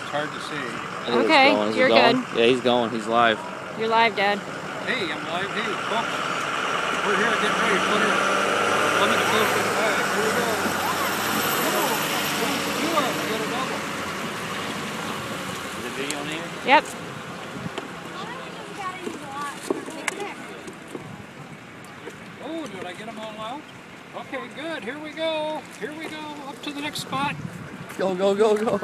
It's hard to see. Okay, you're good. Yeah, he's going. He's live. You're live, Dad. Hey, I'm live. Hey, folks. We're here getting ready to put our lemon fish in the bag. Here we go. You are get a double. Is the video on here? Yep. Oh, did I get them all out? Okay, good. Here we go. Here we go. Up to the next spot. Go, go, go, go.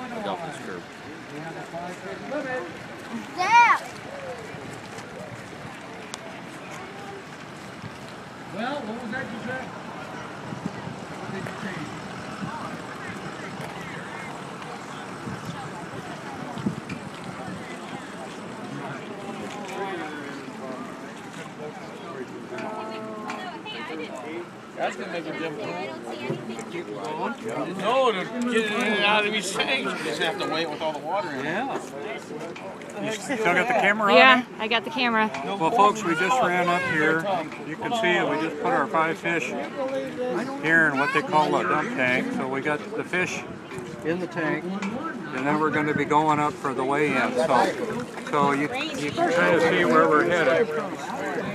Look off this curb. Yeah. Well, what was that you said? What did you change? That's going to make a difference. No, to get it in and out of each tank. You just have to wait with all the water in it. Yeah. You still got the camera on? Yeah, I got the camera. Well, folks, we just ran up here. You can see we just put our 5 fish here in what they call a dump tank. So we got the fish in the tank, and then we're going to be going up for the weigh-in. So you can kind of see where we're headed.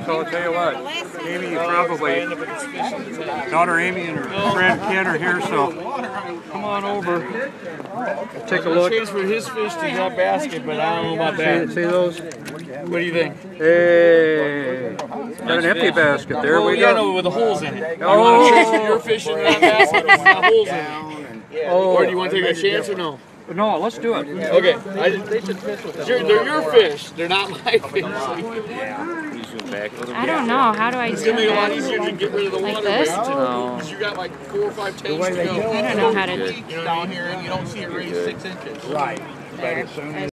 So I'll tell you what, Amy, you probably, daughter Amy and her friend Ken are here, so come on over, take a look. Transferred his fish to that basket, but I don't know about that. See those? What do you think? Hey, got an empty basket. There we Yeah, go. no, with the holes in it. You Oh. want to transfer your fish into that basket with the holes in it? Oh. Or do you want to take a chance or no? No, let's do it. Okay. They're your fish. They're not my fish. I don't know. How do I It's do going to be a lot that? easier to get rid of the Like water. this? Because you got like 4 or 5 tanks to go. I don't know how to. You know, down here and you don't see it raise 6 inches. Right. There.